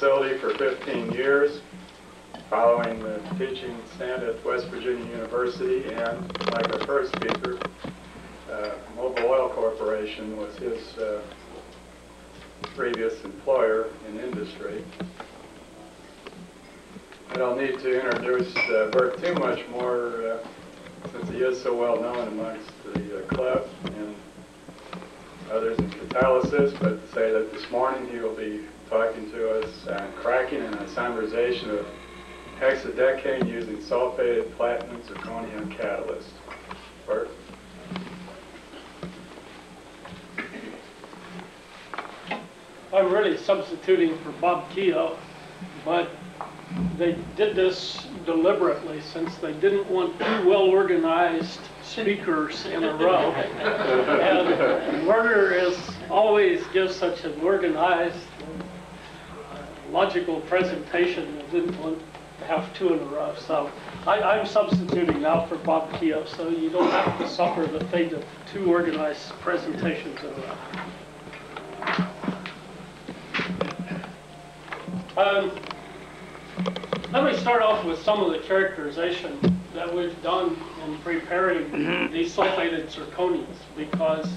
facility for 15 years, following the teaching stint at West Virginia University, and like our first speaker, Mobil Oil Corporation was his previous employer in industry. I don't need to introduce Burt too much more since he is so well known amongst the club and others in catalysis, but to say that this morning he will be talking to us on cracking and isomerization of hexadecane using sulfated platinum zirconium catalyst. Burt? I'm really substituting for Bob Keogh, but they did this deliberately since they didn't want two well-organized speakers in a row. And Werner always gives such an organized, logical presentation. I didn't want to have two in a row. So I'm substituting now for Bob Keogh, so you don't have to suffer the fate of two organized presentations in a row. Let me start off with some of the characterization that we've done in preparing these sulfated zirconias, because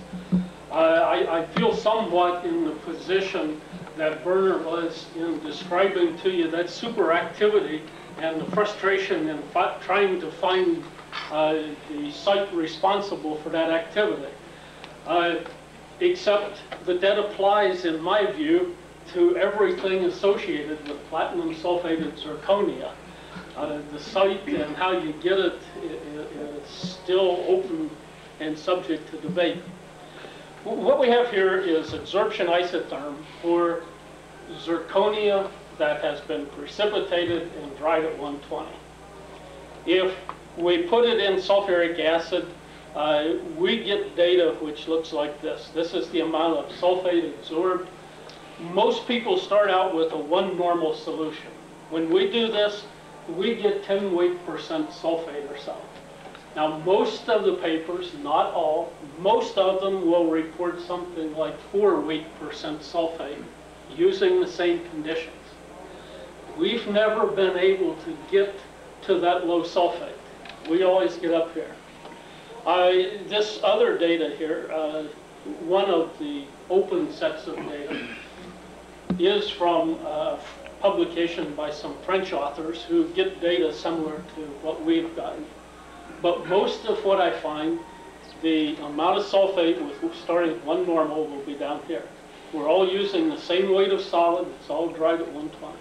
I feel somewhat in the position that Werner was in describing to you that superactivity and the frustration in trying to find the site responsible for that activity. Except that applies, in my view, to everything associated with platinum sulfated zirconia. The site and how you get it is still open and subject to debate. What we have here is adsorption isotherm for zirconia that has been precipitated and dried at 120. If we put it in sulfuric acid, we get data which looks like this. This is the amount of sulfate absorbed. Most people start out with a 1 normal solution. When we do this, we get 10 weight percent sulfate or so. Now, most of the papers, not all, most of them will report something like 4 weight percent sulfate using the same conditions. We've never been able to get to that low sulfate. We always get up here. This other data here, one of the open sets of data, is from a publication by some French authors who get data similar to what we've gotten. But most of what I find, the amount of sulfate with starting at 1 normal will be down here. We're all using the same weight of solid. It's all dried at 120.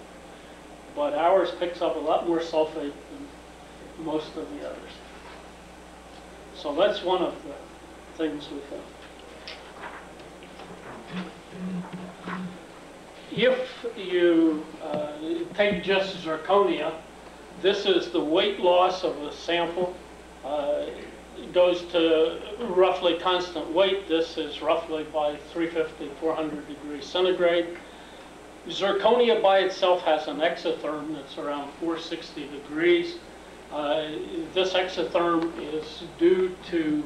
But ours picks up a lot more sulfate than most of the others. So that's one of the things we found. If you take just zirconia, this is the weight loss of a sample. It goes to roughly constant weight. This is roughly by 350, 400 degrees centigrade. Zirconia by itself has an exotherm that's around 460 degrees. This exotherm is due to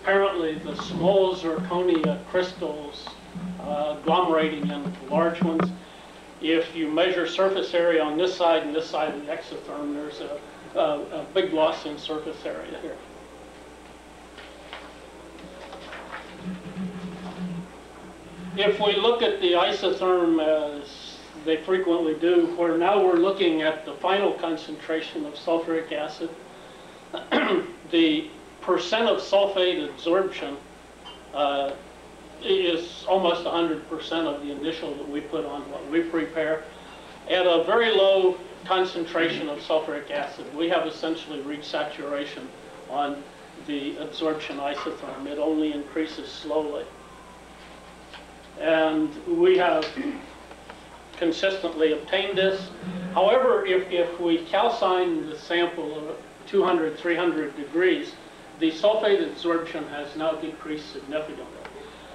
apparently the small zirconia crystals agglomerating into large ones. If you measure surface area on this side and this side of the exotherm, there's a big loss in surface area here. If we look at the isotherm as they frequently do, where now we're looking at the final concentration of sulfuric acid, the percent of sulfate absorption is almost 100% of the initial that we put on what we prepare. At a very low concentration of sulfuric acid, we have essentially reached saturation on the absorption isotherm. It only increases slowly. And we have consistently obtained this. However, if we calcine the sample of 200, 300 degrees, the sulfate absorption has now decreased significantly.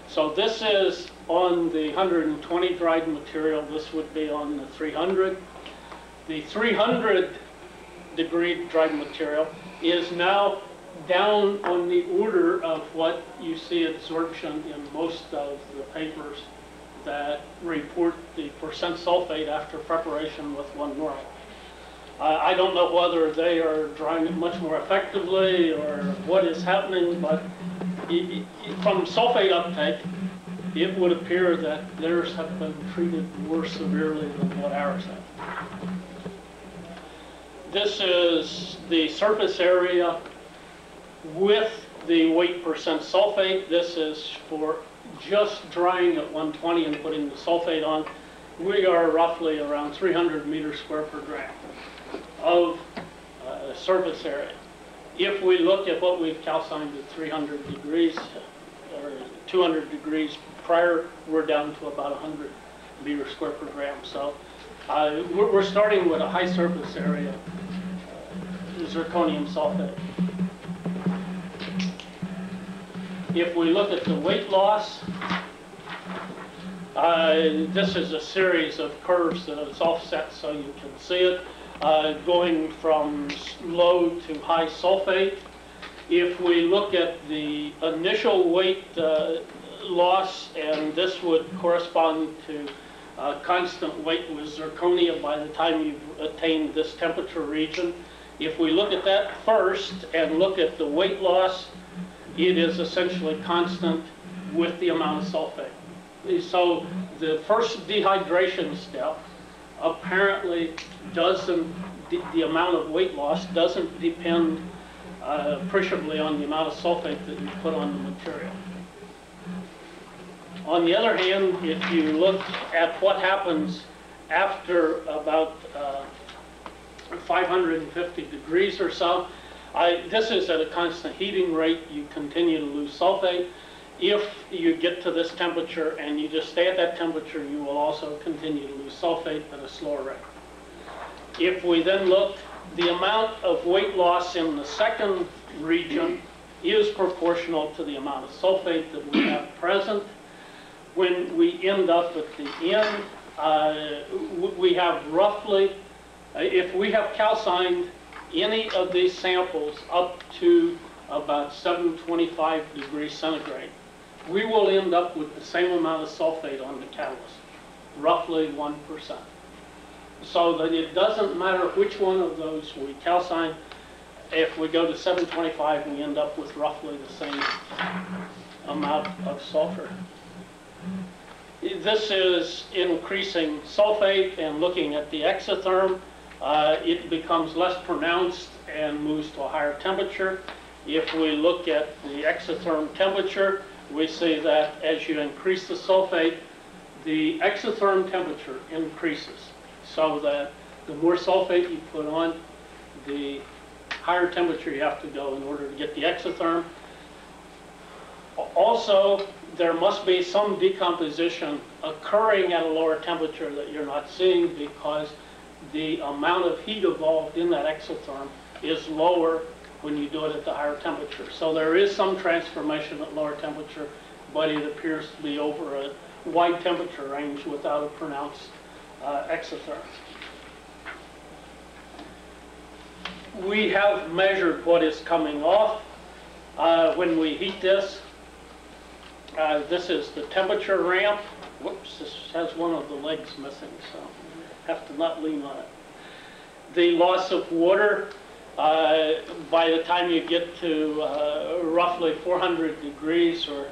So this is on the 120 dried material. This would be on the 300. The 300 degree dried material is now down on the order of what you see absorption in most of the papers that report the percent sulfate after preparation with 1 gram. I don't know whether they are drying it much more effectively or what is happening, but from sulfate uptake, it would appear that theirs have been treated more severely than what ours have. This is the surface area with the weight percent sulfate. This is for just drying at 120 and putting the sulfate on. We are roughly around 300 meters square per gram of surface area. If we look at what we've calcined at 300 degrees or 200 degrees prior, we're down to about 100 meters square per gram. So we're starting with a high surface area zirconium sulfate. If we look at the weight loss, this is a series of curves that is offset so you can see it, going from low to high sulfate. If we look at the initial weight loss, and this would correspond to constant weight with zirconia by the time you've attained this temperature region. If we look at that first and look at the weight loss, it is essentially constant with the amount of sulfate. So the first dehydration step apparently doesn't, the amount of weight loss doesn't depend appreciably on the amount of sulfate that you put on the material. On the other hand, if you look at what happens after about 550 degrees or so, this is at a constant heating rate. You continue to lose sulfate. If you get to this temperature and you just stay at that temperature, you will also continue to lose sulfate at a slower rate. If we then look, the amount of weight loss in the second region is proportional to the amount of sulfate that we have present. When we end up at the end, we have roughly, if we have calcined any of these samples up to about 725 degrees centigrade, we will end up with the same amount of sulfate on the catalyst, roughly 1%. So that it doesn't matter which one of those we calcine. If we go to 725, we end up with roughly the same amount of sulfur. This is increasing sulfate, and looking at the exotherm, it becomes less pronounced and moves to a higher temperature. If we look at the exotherm temperature, we see that as you increase the sulfate, the exotherm temperature increases, so that the more sulfate you put on, the higher temperature you have to go in order to get the exotherm. Also, there must be some decomposition occurring at a lower temperature that you're not seeing, because the amount of heat evolved in that exotherm is lower when you do it at the higher temperature. So there is some transformation at lower temperature, but it appears to be over a wide temperature range without a pronounced exotherm. We have measured what is coming off when we heat this. This is the temperature ramp. Whoops, this has one of the legs missing, so I have to not lean on it. The loss of water, by the time you get to roughly 400 degrees or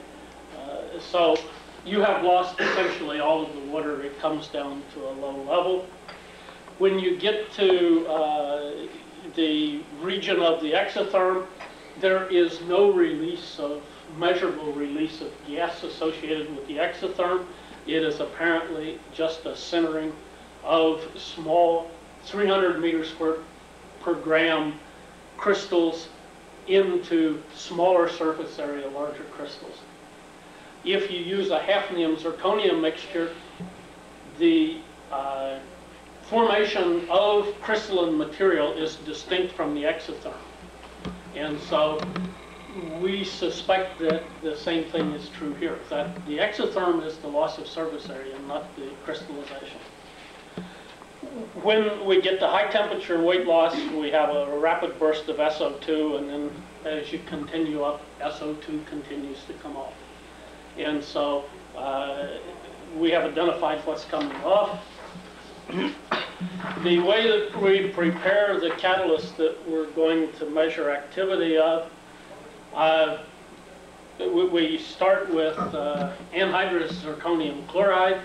so, you have lost essentially all of the water. It comes down to a low level. When you get to the region of the exotherm, there is no release of measurable release of gas associated with the exotherm. It is apparently just a centering of small 300 meters square per gram crystals into smaller surface area, larger crystals. If you use a hafnium zirconium mixture, the formation of crystalline material is distinct from the exotherm. And so we suspect that the same thing is true here, that the exotherm is the loss of surface area, not the crystallization. When we get to high temperature weight loss, we have a rapid burst of SO2, and then as you continue up, SO2 continues to come off. And so we have identified what's coming off. The way that we prepare the catalyst that we're going to measure activity of, we start with anhydrous zirconium chloride.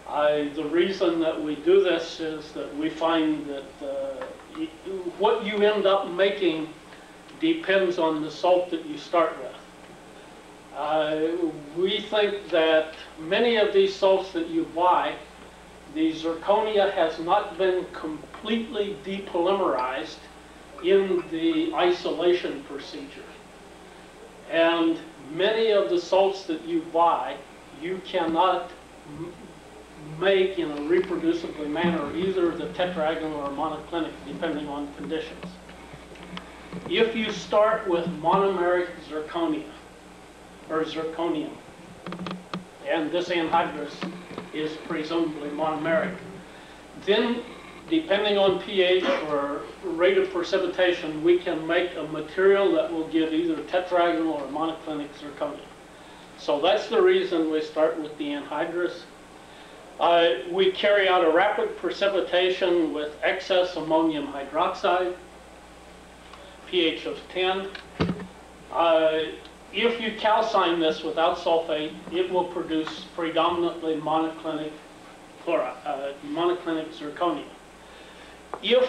The reason that we do this is that we find that what you end up making depends on the salt that you start with. We think that many of these salts that you buy, the zirconia has not been completely depolymerized in the isolation procedure. And many of the salts that you buy, you cannot make in a reproducible manner, either the tetragonal or monoclinic, depending on conditions. If you start with monomeric zirconia, or zirconium, and this anhydrous is presumably monomeric, then depending on pH or rate of precipitation, we can make a material that will give either tetragonal or monoclinic zirconia. So that's the reason we start with the anhydrous. We carry out a rapid precipitation with excess ammonium hydroxide, pH of 10. If you calcine this without sulfate, it will produce predominantly monoclinic zirconia. If,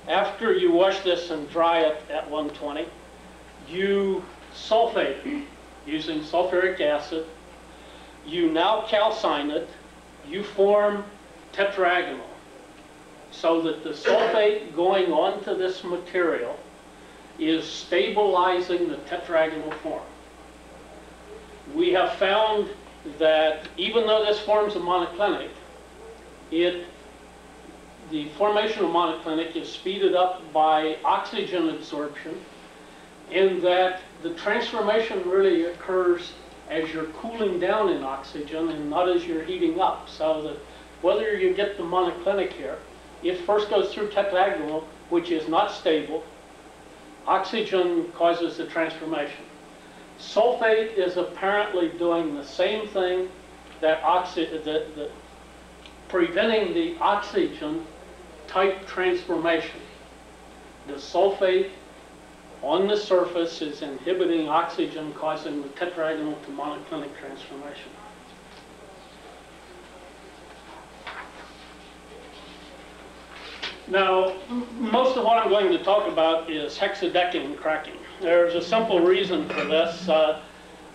after you wash this and dry it at 120, you sulfate it using sulfuric acid, you now calcine it, you form tetragonal, so that the sulfate going onto this material is stabilizing the tetragonal form. We have found that even though this forms a monoclinic, the formation of monoclinic is speeded up by oxygen absorption, in that the transformation really occurs as you're cooling down in oxygen and not as you're heating up. So that whether you get the monoclinic here, it first goes through tetragonal, which is not stable. Oxygen causes the transformation. Sulfate is apparently doing the same thing, that preventing the oxygen type transformation. The sulfate on the surface is inhibiting oxygen, causing the tetragonal to monoclinic transformation. Now, most of what I'm going to talk about is hexadecane cracking. There's a simple reason for this.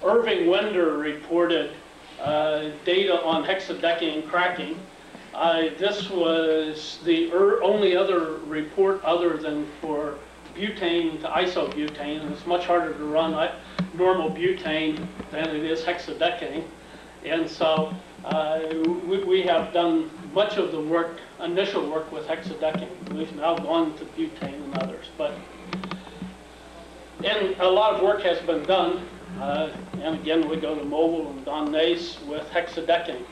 Irving Winder reported data on hexadecane cracking. This was the only other report other than for butane to isobutane, and it's much harder to run normal butane than it is hexadecane. And so we have done much of the work, initial work with hexadecane. We've now gone to butane and others. And a lot of work has been done. And again, we go to Mobile and Don Nace with hexadecane.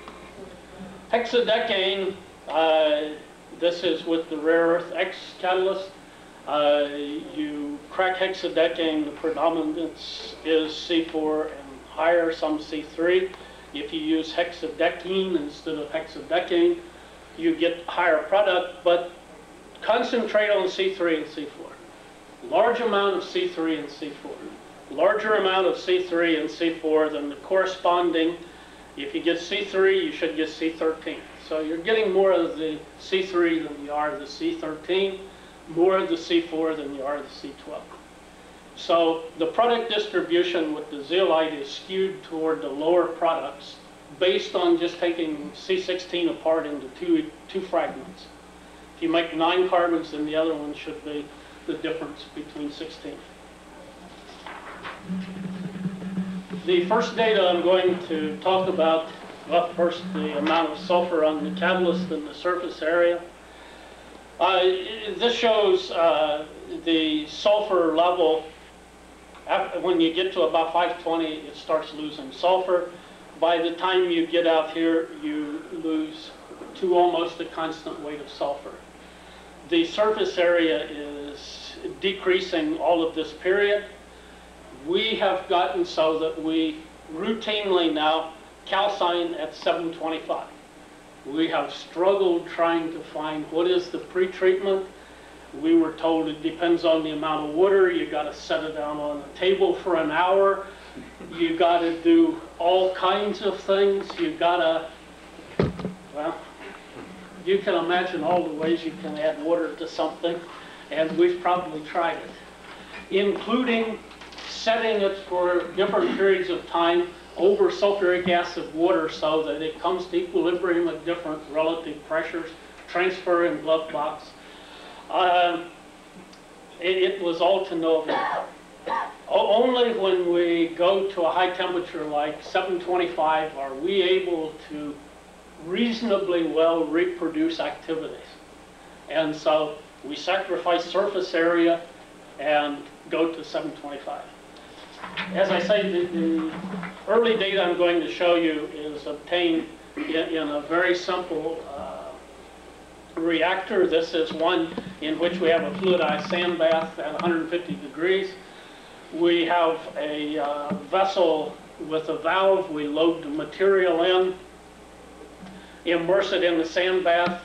Hexadecane, this is with the rare earth X catalyst. You crack hexadecane, the predominance is C4 and higher, some C3. If you use hexadecane instead of hexadecane, you get higher product, but concentrate on C3 and C4. Large amount of C3 and C4. Larger amount of C3 and C4 than the corresponding. If you get C3, you should get C13. So you're getting more of the C3 than you are of the C13, more of the C4 than you are of the C12. So the product distribution with the zeolite is skewed toward the lower products based on just taking C16 apart into two fragments. If you make 9 carbons, then the other one should be the difference between 16. The first data I'm going to talk about, well, first the amount of sulfur on the catalyst in the surface area. This shows the sulfur level. When you get to about 520, it starts losing sulfur. By the time you get out here, you lose to almost a constant weight of sulfur. The surface area is decreasing all of this period. We have gotten so that we routinely now calcine at 725. We have struggled trying to find what is the pretreatment. We were told it depends on the amount of water. You got to set it down on a table for an hour. You got to do all kinds of things. You got to, well, you can imagine all the ways you can add water to something, and we've probably tried it, including setting it for different periods of time over sulfuric acid water so that it comes to equilibrium at different relative pressures, transfer in glove box. It was all to no avail. Only when we go to a high temperature like 725 are we able to reasonably well reproduce activities. And so we sacrifice surface area and go to 725. As I say, the early data I'm going to show you is obtained in a very simple reactor. This is one in which we have a fluidized sand bath at 150 degrees. We have a vessel with a valve. We load the material in, immerse it in the sand bath.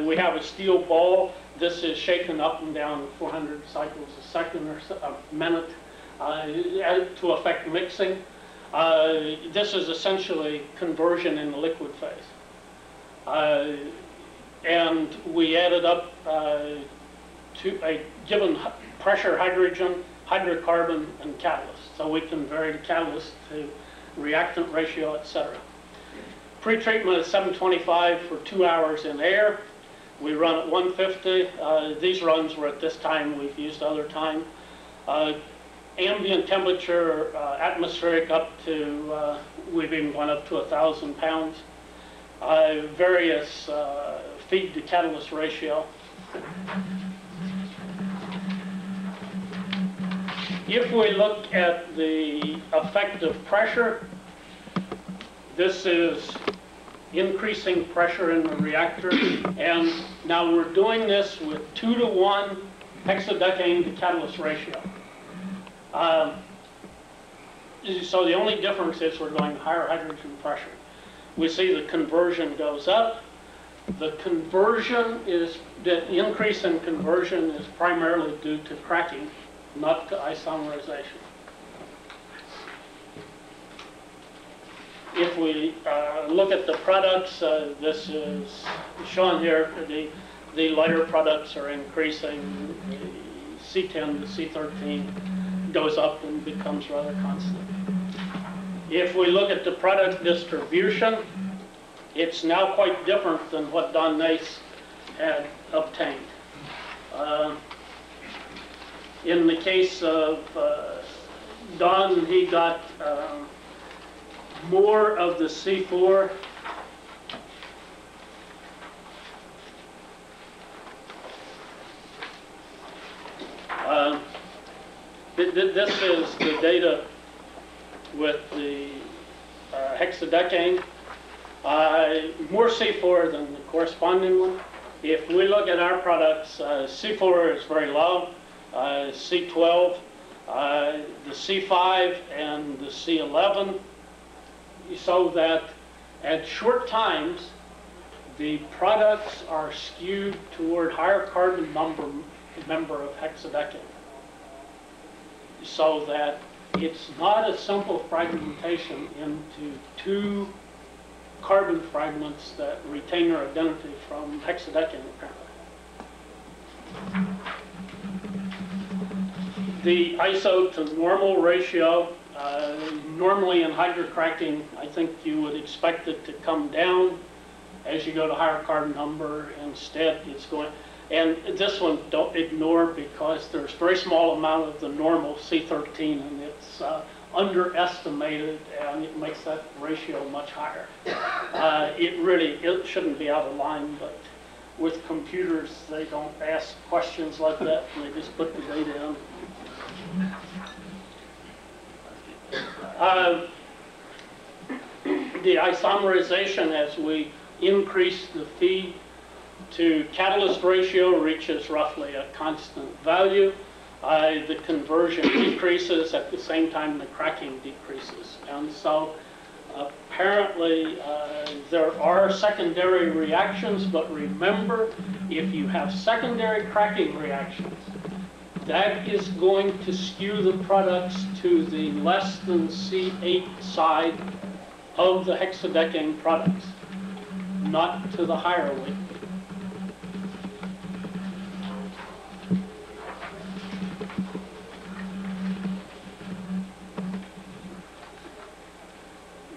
We have a steel ball. This is shaken up and down 400 cycles a second or a minute to affect mixing. This is essentially conversion in the liquid phase. And we added up to a given pressure hydrogen, hydrocarbon, and catalyst. So we can vary the catalyst to reactant ratio, etc. Pretreatment at 725 for 2 hours in air. We run at 150. These runs were at this time. We've used other time. Ambient temperature, atmospheric up to, we've even gone up to 1,000 pounds. Various feed to catalyst ratio. If we look at the effective pressure, this is increasing pressure in the reactor, and now we're doing this with 2-to-1 hexadecane to catalyst ratio. So the only difference is we're going higher hydrogen pressure. We see the conversion goes up. The conversion is, the increase in conversion is primarily due to cracking, not to isomerization. If we look at the products, this is shown here. The lighter products are increasing. The C10 to C13 goes up and becomes rather constant. If we look at the product distribution, it's now quite different than what Don Nace had obtained. In the case of Don, he got more of the C4. This is the data with the hexadecane. More C4 than the corresponding one. If we look at our products, C4 is very low, C12, the C5 and the C11, so that at short times the products are skewed toward higher carbon member of hexadecane, so that it's not a simple fragmentation into 2 carbon fragments that retain their identity from hexadecane, apparently. The iso to normal ratio, normally in hydrocracking, I think you would expect it to come down as you go to higher carbon number. Instead, it's going, and this one don't ignore because there's a very small amount of the normal C13 and it's underestimated, and it makes that ratio much higher. It shouldn't be out of line, but with computers, they don't ask questions like that, and they just put the data in. The isomerization, as we increase the feed to catalyst ratio, reaches roughly a constant value. The conversion decreases at the same time the cracking decreases. And so Apparently, there are secondary reactions, but remember, if you have secondary cracking reactions, that is going to skew the products to the less than C8 side of the hexadecane products, not to the higher weight.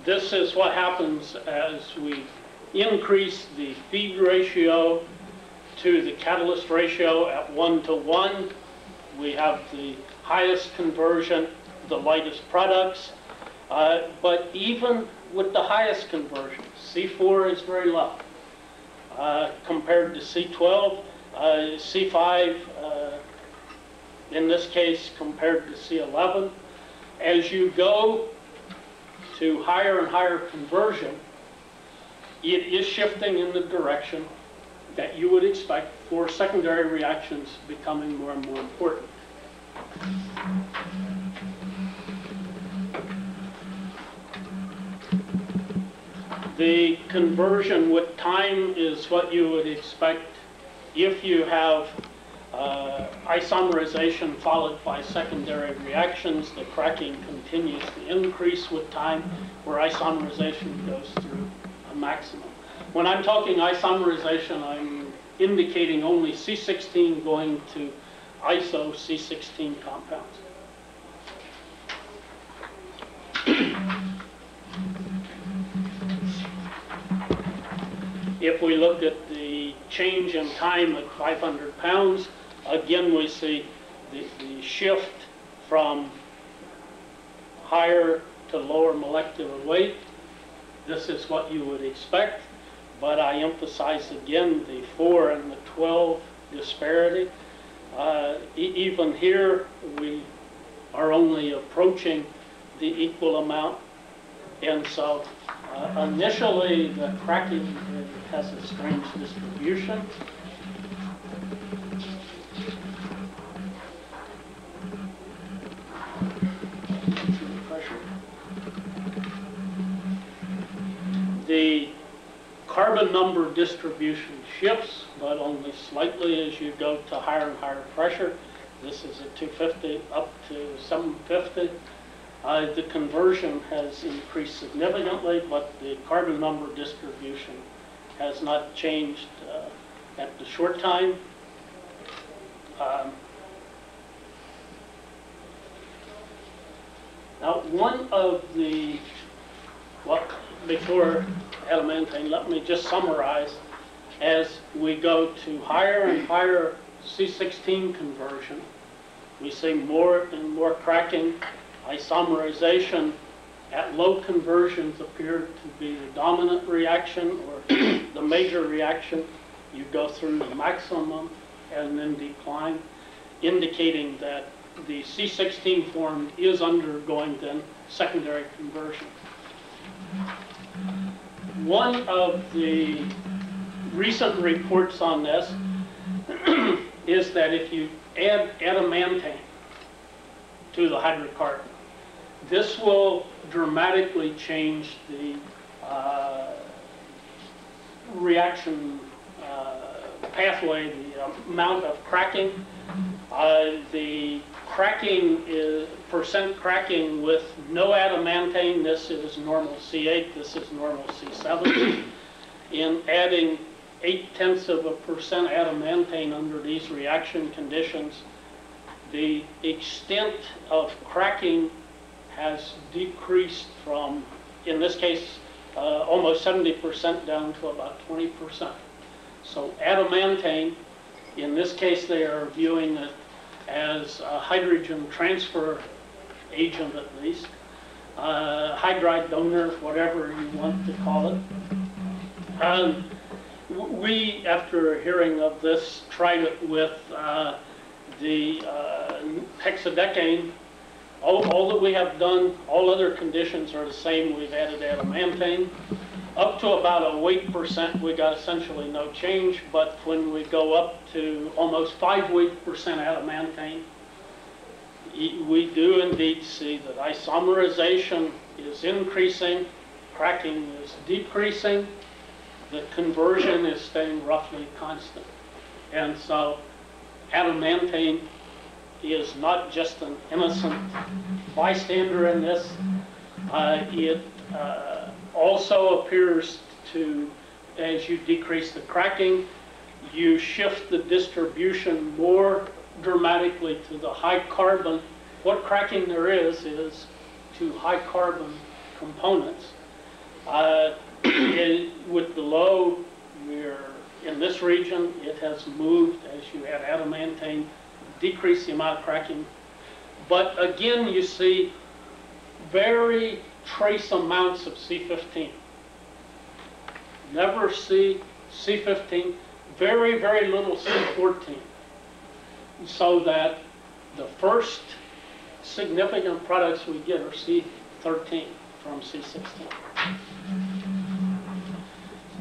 This is what happens as we increase the feed ratio to the catalyst ratio at 1:1. We have the highest conversion, the lightest products. But even with the highest conversion, C4 is very low compared to C12, C5 in this case compared to C11. As you go to higher and higher conversion, it is shifting in the direction that you would expect for secondary reactions becoming more and more important. The conversion with time is what you would expect if you have isomerization followed by secondary reactions. The cracking continues to increase with time, where isomerization goes through a maximum. When I'm talking isomerization, I'm indicating only C16 going to iso C16 compounds. If we look at the change in time at 500 pounds, again we see the shift from higher to lower molecular weight. This is what you would expect, but I emphasize again the 4 and the 12 disparity. Even here, we are only approaching the equal amount, and so initially the cracking has a strange distribution. The carbon number distribution shifts, but only slightly as you go to higher and higher pressure. This is at 250 up to 750. The conversion has increased significantly, but the carbon number distribution has not changed at the short time. Now, one of the, before adamantane, let me just summarize. As we go to higher and higher C16 conversion, we see more and more cracking. Isomerization at low conversions appear to be the dominant reaction, or the major reaction. You go through the maximum and then decline, indicating that the C16 form is undergoing then secondary conversion. One of the recent reports on this is that if you add adamantane to the hydrocarbon, this will dramatically change the reaction pathway, the amount of cracking. The cracking is percent cracking with no adamantane. This is normal C8, this is normal C7. In adding 0.8% adamantane under these reaction conditions, the extent of cracking has decreased from, in this case, almost 70% down to about 20%. So adamantane, in this case they are viewing it as a hydrogen transfer agent at least, hydride donor, whatever you want to call it. We, after hearing of this, tried it with the hexadecane. All that we have done, all other conditions are the same. We've added adamantane. Up to about a weight percent, we got essentially no change, but when we go up to almost 5 weight percent adamantane, we do indeed see that isomerization is increasing, cracking is decreasing, the conversion is staying roughly constant. And so adamantane is not just an innocent bystander in this. It also appears to, as you decrease the cracking, you shift the distribution more dramatically to the high carbon. What cracking there is to high carbon components. With the low, we're in this region, it has moved as you add adamantane, decrease the amount of cracking. But again, you see very trace amounts of C15. Never see C15, very, very little C14. So that the first significant products we get are C13 from C16.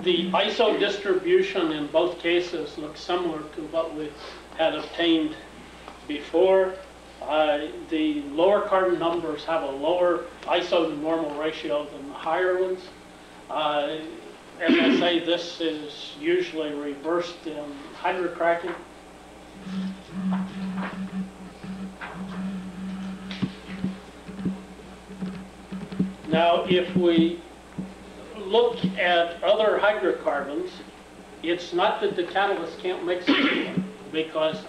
The ISO distribution in both cases looks similar to what we had obtained before. The lower carbon numbers have a lower ISO to normal ratio than the higher ones. As I say, this is usually reversed in hydrocracking. Now, if we look at other hydrocarbons, it's not that the catalyst can't mix it, because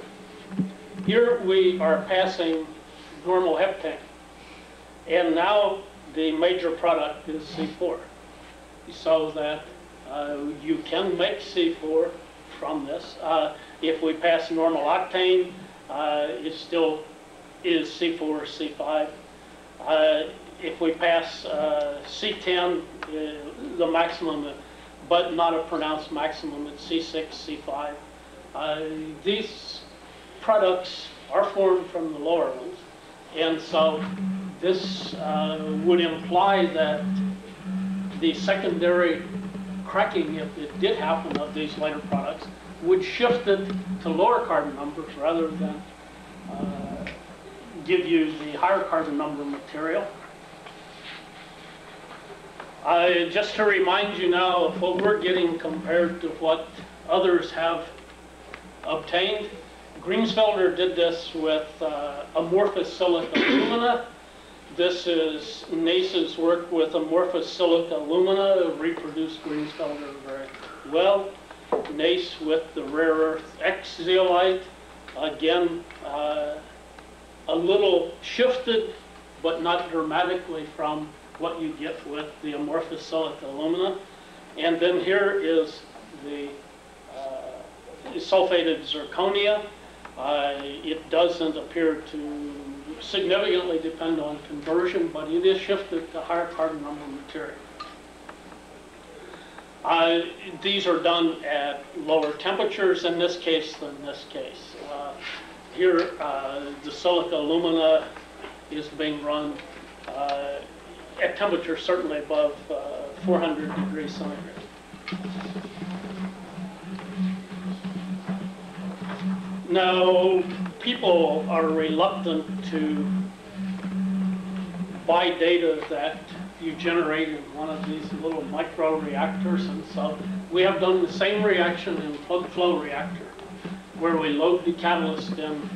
here we are passing normal heptane, and now the major product is C4, so that you can make C4 from this. If we pass normal octane, it still is C4 or C5. If we pass C10, the maximum, but not a pronounced maximum, it's C6, C5. These products are formed from the lower ones, and so this would imply that the secondary cracking, if it did happen of these later products, would shift it to lower carbon numbers rather than give you the higher carbon number material. Just to remind you now of what we're getting compared to what others have obtained. Greensfelder did this with amorphous silica alumina. This is NACE's work with amorphous silica alumina, reproduced Greensfelder very well. NACE with the rare earth X zeolite, again, a little shifted, but not dramatically from what you get with the amorphous silica alumina. And then here is the sulfated zirconia. It doesn't appear to significantly depend on conversion, but it is shifted to higher carbon number material. These are done at lower temperatures in this case than this case. Here, the silica alumina is being run at temperatures certainly above 400 degrees centigrade. Now, people are reluctant to buy data that you generate in one of these little micro reactors, and so we have done the same reaction in plug flow reactor, where we load the catalyst in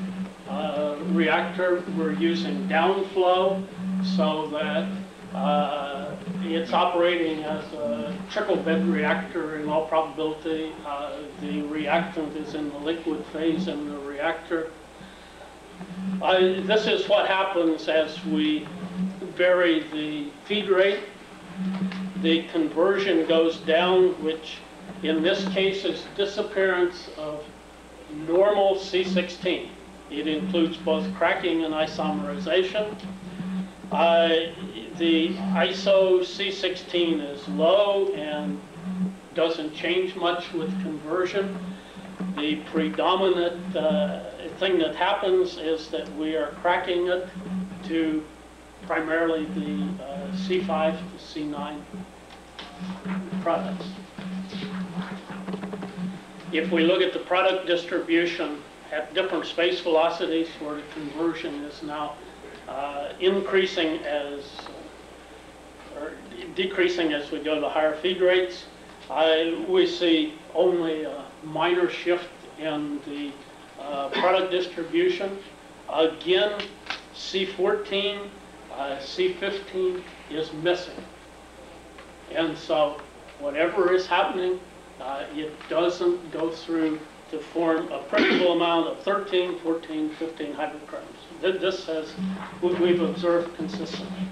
reactor. We're using downflow so that it's operating as a trickle bed reactor in all probability. The reactant is in the liquid phase in the reactor. This is what happens as we vary the feed rate. The conversion goes down, which in this case is disappearance of normal C16. It includes both cracking and isomerization. The ISO C16 is low and doesn't change much with conversion. The predominant thing that happens is that we are cracking it to primarily the C5 to C9 products. If we look at the product distribution at different space velocities, where the conversion is now increasing as, or decreasing as we go to higher feed rates. We see only a minor shift in the product distribution. Again, C14, C15 is missing. And so whatever is happening, it doesn't go through to form a principal amount of 13, 14, 15 hydrocarbons. This has, we've observed consistently.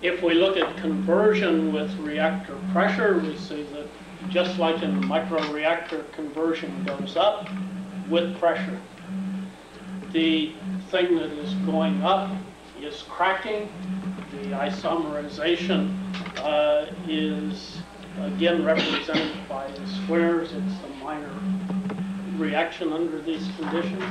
If we look at conversion with reactor pressure, we see that just like in the microreactor, conversion goes up with pressure. The thing that is going up is cracking. The isomerization is again represented by the squares. It's a minor reaction under these conditions.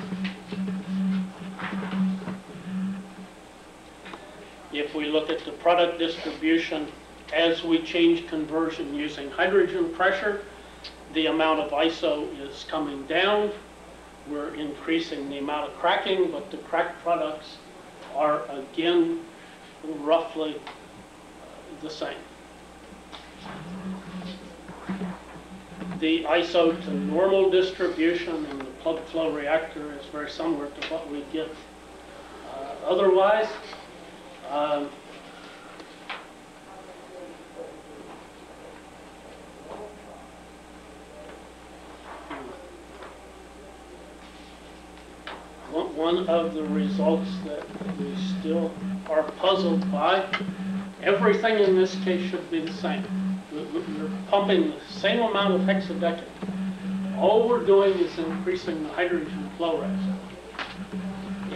If we look at the product distribution, as we change conversion using hydrogen pressure, the amount of iso is coming down. We're increasing the amount of cracking, but the cracked products are again roughly the same. The iso to normal distribution in the plug flow reactor is very similar to what we get otherwise. One of the results that we still are puzzled by, everything in this case should be the same. We're pumping the same amount of hexadecane. All we're doing is increasing the hydrogen flow rate.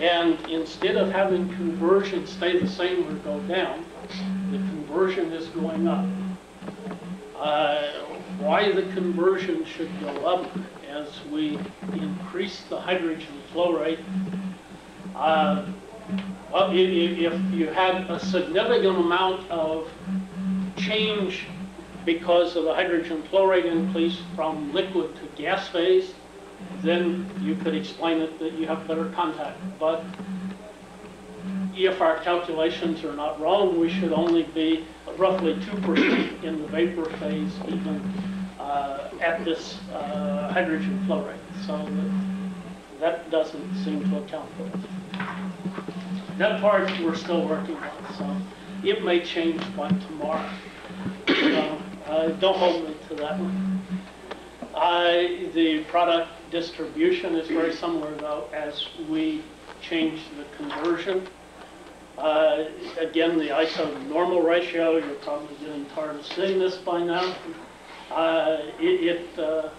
And instead of having conversion stay the same or go down, the conversion is going up. Why the conversion should go up as we increase the hydrogen flow rate? Well, if you had a significant amount of change because of the hydrogen flow rate increase from liquid to gas phase, then you could explain it that you have better contact. But if our calculations are not wrong, we should only be roughly 2% in the vapor phase even at this hydrogen flow rate. So that doesn't seem to account for it. That part we're still working on, so it may change by tomorrow. So don't hold me to that one. The product distribution is very similar, though, as we change the conversion. Again, the iso-normal ratio, you're probably getting tired of seeing this by now. It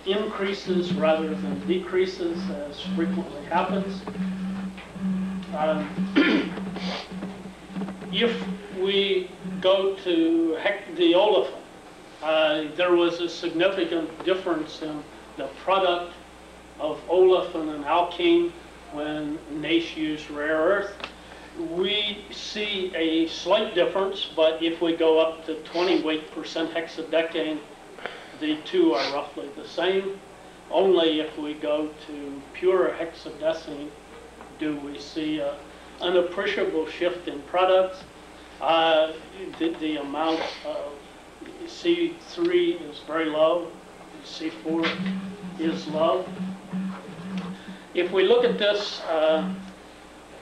increases rather than decreases, as frequently happens. If we go to the olefin, there was a significant difference in the product of olefin and alkene when NACE used rare earth. We see a slight difference, but if we go up to 20 weight percent hexadecane, the two are roughly the same. Only if we go to pure hexadecane do we see an appreciable shift in products. The amount of C3 is very low, C4 is low. If we look at this,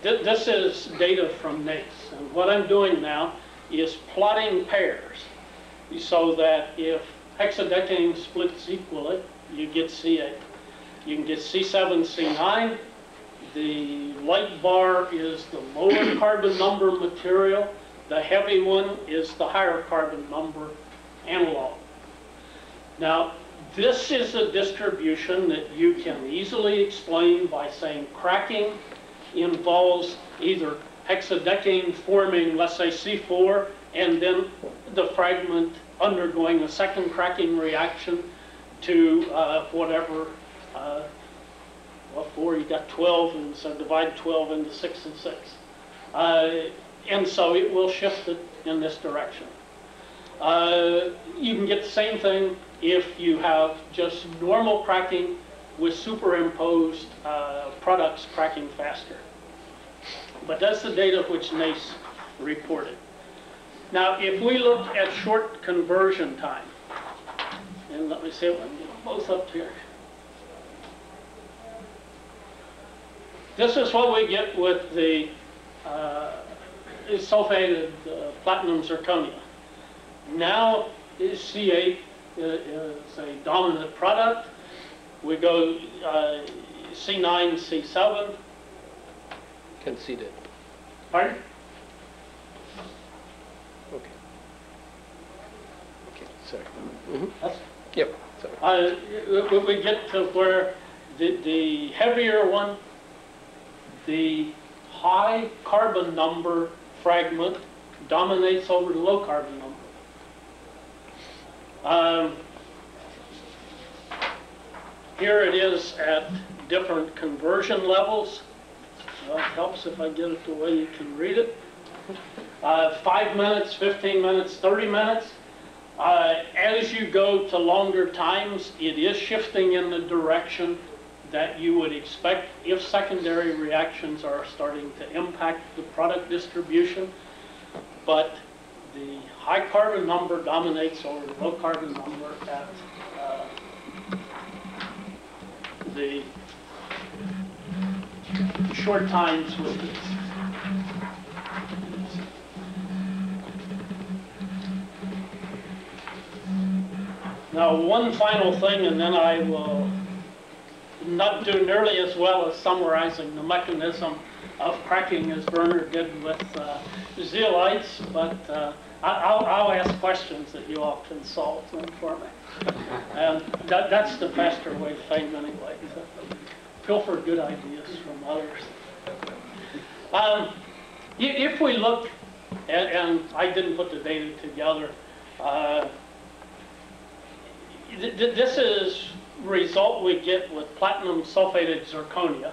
this is data from NACE, and what I'm doing now is plotting pairs so that if hexadecane splits equally, you get C8. You can get C7, C9. The light bar is the lower carbon number material. The heavy one is the higher carbon number analog. Now, this is a distribution that you can easily explain by saying cracking involves either hexadecane forming, let's say C4, and then the fragment undergoing a second cracking reaction to whatever, well, 4, you got 12, and so divide 12 into 6 and 6. And so it will shift it in this direction. You can get the same thing if you have just normal cracking with superimposed products cracking faster. but that's the data which NACE reported. Now, if we look at short conversion time, and let me see if I can get them both up here. This is what we get with the sulfated platinum zirconia. Now, C8 is a dominant product. We go C9, C7. Conceded. Pardon? Okay. Okay, sorry. Mm-hmm. That's, Yep, sorry. we get to where the heavier one, the high carbon number fragment dominates over the low carbon number. Here it is at different conversion levels. Well, it helps if I get it the way you can read it. 5 minutes, 15 minutes, 30 minutes. As you go to longer times, it is shifting in the direction that you would expect if secondary reactions are starting to impact the product distribution. But the high carbon number dominates over the low carbon number at the short times with this. Now, one final thing, and then I will not do nearly as well as summarizing the mechanism of cracking as Werner did with zeolites, but I'll ask questions that you all can solve them for me. And that's the faster way of fame anyway. So feel for good ideas from others. If we look, and I didn't put the data together, this is result we get with platinum sulfated zirconia,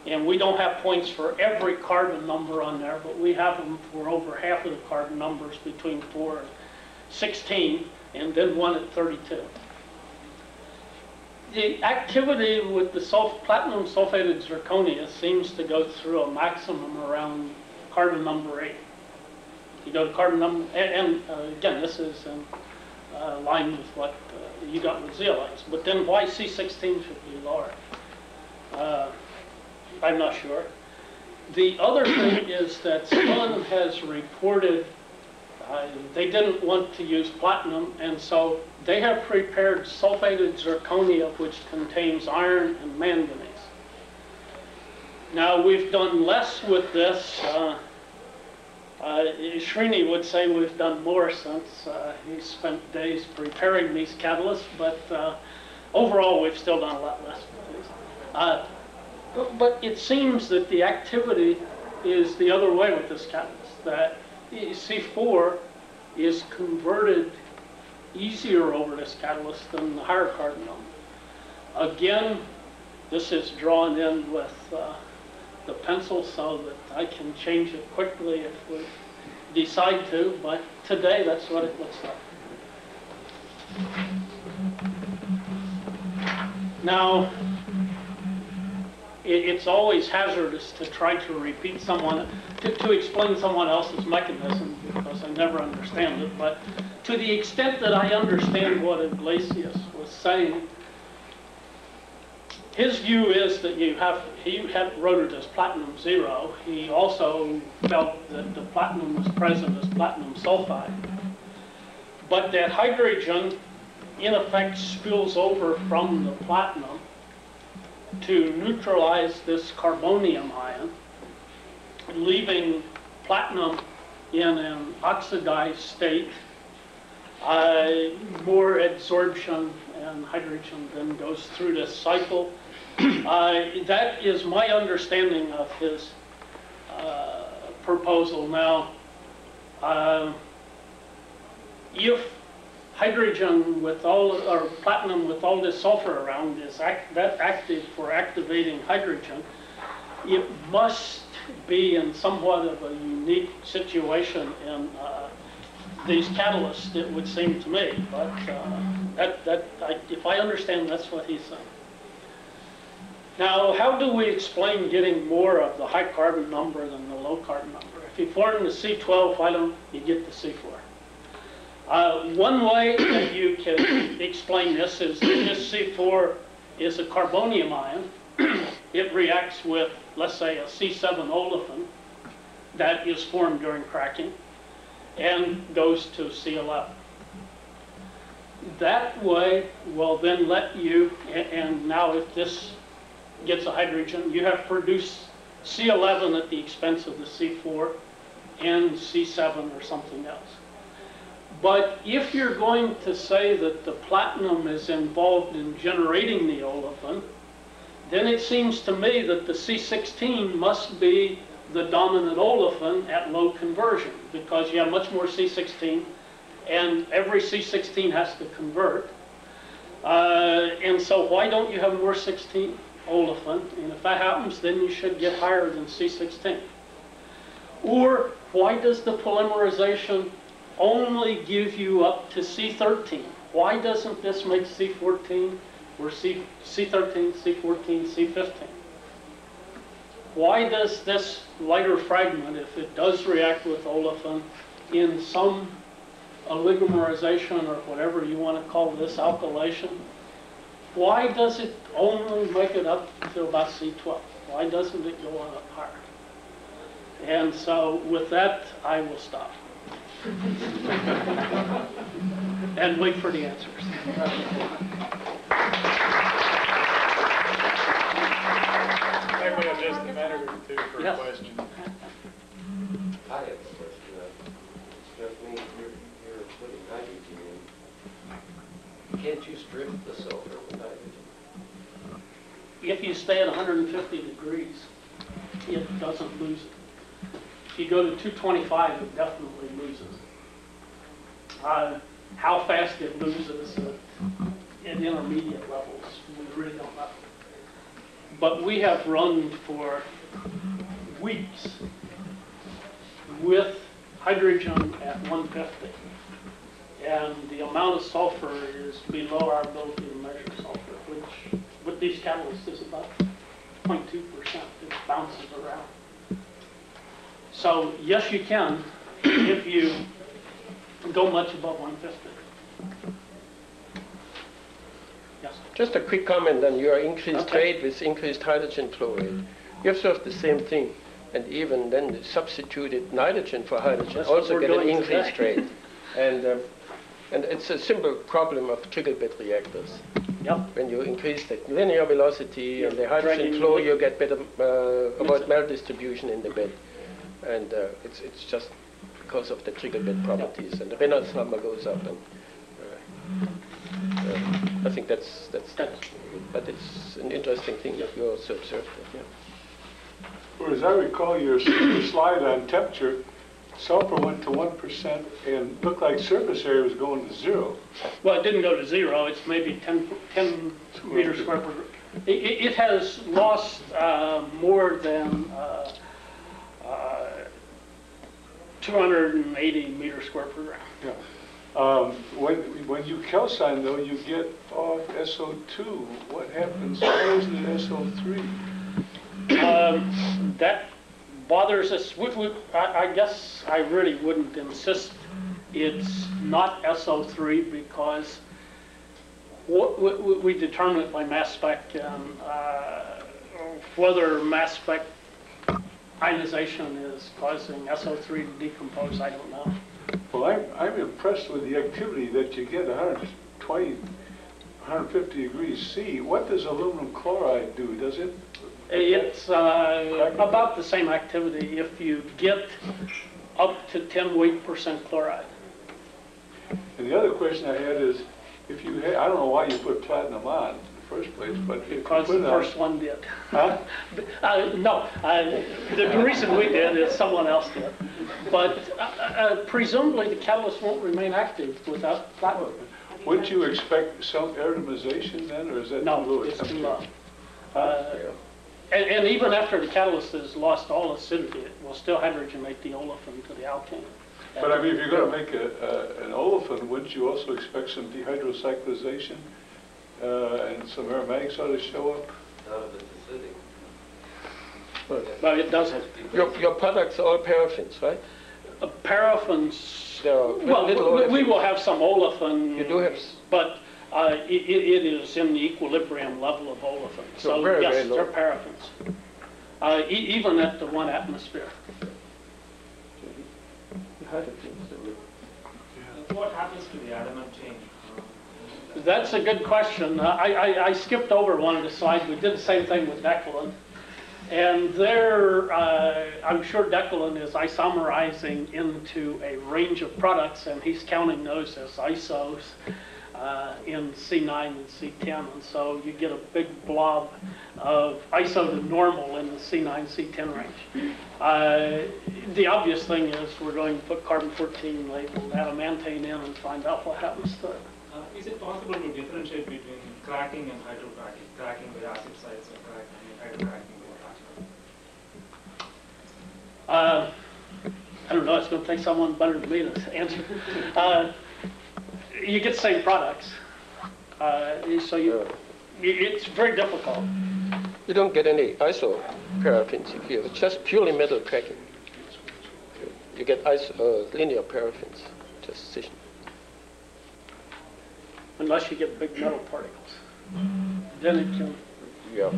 and we don't have points for every carbon number on there, but we have them for over half of the carbon numbers between 4 and 16, and then 1 at 32. The activity with the platinum sulfated zirconia seems to go through a maximum around carbon number 8. You go to carbon number, and again, this is in line with what you got with zeolites. But then why C16 should be lower? I'm not sure. The other thing is that Sun has reported they didn't want to use platinum, and so they have prepared sulfated zirconia, which contains iron and manganese. Now, we've done less with this. Srini would say we've done more since he spent days preparing these catalysts, but overall we've still done a lot less with these. But it seems that the activity is the other way with this catalyst, that C4 is converted easier over this catalyst than the higher carbon number. Again, this is drawn in with the pencil so that I can change it quickly if we decide to, but today that's what it looks like. Now, it's always hazardous to try to repeat to explain someone else's mechanism, because I never understand it, but to the extent that I understand what Iglesias was saying, his view is that he wrote it as platinum ZrO. He also felt that the platinum was present as platinum sulfide. But that hydrogen, in effect, spills over from the platinum to neutralize this carbonium ion, leaving platinum in an oxidized state. More adsorption and hydrogen then goes through this cycle. That is my understanding of his proposal. Now, if hydrogen with or platinum with all this sulfur around is that active for activating hydrogen, it must be in somewhat of a unique situation in these catalysts, it would seem to me. But if I understand, that's what he's saying. Now, how do we explain getting more of the high carbon number than the low carbon number? If you form the C12, why don't you get the C4? One way that you can explain this is that this C4 is a carbonium ion. It reacts with, let's say, a C7 olefin that is formed during cracking and goes to C11. That way will then let you, and now if this gets a hydrogen, you have produced C11 at the expense of the C4 and C7 or something else. But if you're going to say that the platinum is involved in generating the olefin, then it seems to me that the C16 must be the dominant olefin at low conversion, because you have much more C16, and every C16 has to convert. And so why don't you have more 16 olefin? And if that happens, then you should get higher than C16. Or why does the polymerization only give you up to C13? Why doesn't this make C14 or C13, C14, C15? Why does this lighter fragment, if it does react with olefin in some oligomerization or whatever you want to call this, alkylation, why does it only make it up to about C12? Why doesn't it go on up higher? And so with that, I will stop. And wait for the answers. Maybe we have just a minute or two for Yes. a question. I have a question. Just means you're putting hydrogen in. Can't you strip the sulfur with hydrogen? If you stay at 150 degrees, it doesn't lose it. If you go to 225, it definitely loses. How fast it loses at intermediate levels, we really don't know. But we have run for weeks with hydrogen at 150. And the amount of sulfur is below our ability to measure sulfur, which with these catalysts is about 0.2%. It bounces around. So yes, you can if you go much above 150. Yes. Just a quick comment on your increased Okay. rate with increased hydrogen flow rate. You observe the same thing, and even then the substituted nitrogen for hydrogen That's what also we're get an doing increased today. rate. And it's a simple problem of trickle bed reactors. Yep. When you increase the linear velocity and the You're hydrogen dragging flow, the- you get better about melt distribution in the bed. And it's just because of the trickle bed properties. And the Reynolds number goes up. And I think that's but it's an interesting thing that you also observed. Yeah. Well, as I recall your slide on temperature, sulfur went to 1% and looked like surface area was going to 0. Well, it didn't go to 0. It's maybe 10 meters square per. It has lost more than 280 meters square per gram. Yeah. When you calcine, though, you get off SO2. What happens? Why isn't it SO3? That bothers us. I guess I really wouldn't insist it's not SO3 because we determine it by mass spec, and whether mass spec ionization is causing SO3 to decompose, I don't know. Well, I'm impressed with the activity that you get 120, 150 degrees C. What does aluminum chloride do? Does it? It's about the same activity if you get up to 10 weight % chloride. And the other question I had is, if you had, I don't know why you put platinum on in the first place, but if you Because put the it on, first one did. huh? No, the reason we did is someone else did. But presumably the catalyst won't remain active without platinum. Wouldn't you expect some atomization then, or is that too low? No, it's too low. And even after the catalyst has lost all acidity, it will still hydrogenate the olefin to the alkane. But I mean, if you're going to make an olefin, wouldn't you also expect some dehydrocyclization and some aromatics ought to show up? None of it's acidic. But it doesn't. Your products are all paraffins, right? Paraffins, There are well, little we olefins. will have some olefin. You do have But it is in the equilibrium level of olefins. So So very, yes, very low. they're paraffins. Even at the 1 atmosphere. What happens to the adamant chain? That's a good question. I skipped over one of the slides. We did the same thing with Decalin. And there, I'm sure Decalin is isomerizing into a range of products, and he's counting those as isos in C9 and C10. And so you get a big blob of iso to normal in the C9, C10 range. The obvious thing is we're going to put carbon-14 labeled adamantane in and find out what happens to it. Is it possible to differentiate between cracking and hydrocracking? Cracking with acid sites or hydrocracking with plasma? I don't know, it's going to take someone better than me to answer. You get the same products. It's very difficult. You don't get any isoparaffins if you have just purely metal cracking. You get linear paraffins, just scission. Unless you get big metal particles. Then it can. Yeah.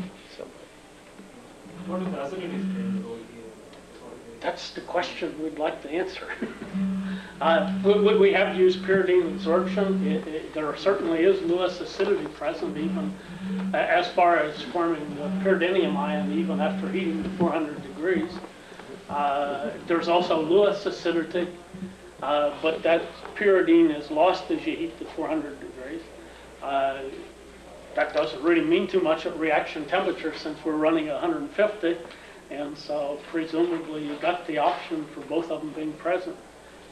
What is the acidity strain role here? That's the question we'd like to answer. We have used pyridine absorption. There certainly is Lewis acidity present, even as far as forming the pyridinium ion, even after heating to 400 degrees. There's also Lewis acidity, but that pyridine is lost as you heat to 400 degrees. That doesn't really mean too much at reaction temperature since we're running 150. And so presumably you got the option for both of them being present.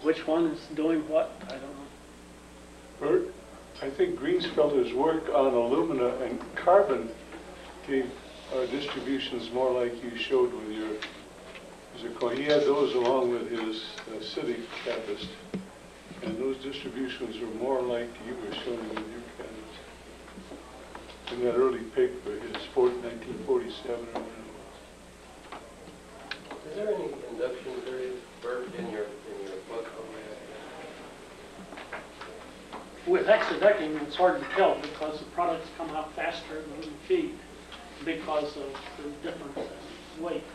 Which one is doing what? I don't know. Burt, I think Greensfelder's work on alumina and carbon gave distributions more like you showed with your zirconia. He had those along with his acidic catalyst. And those distributions were more like you were showing with your catalyst. In that early paper, his 1947 or whatever. Is there any induction period, Burt, in your book on that? With hexadecane, it's hard to tell because the products come out faster than the feed because of the difference in weight.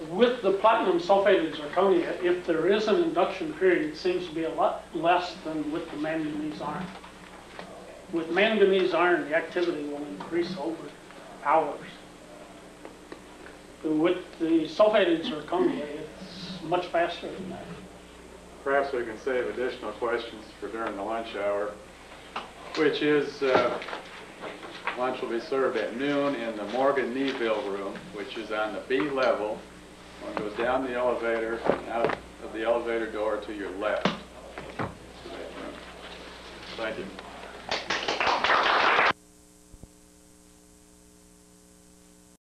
With the platinum sulfated zirconia, if there is an induction period, it seems to be a lot less than with the manganese iron. With manganese iron, the activity will increase over hours. With the sulfated zirconia, it's much faster than that. Perhaps we can save additional questions for during the lunch hour, which is lunch will be served at noon in the Morgan Neville room, which is on the B level. One goes down the elevator and out of the elevator door to your left. Thank you.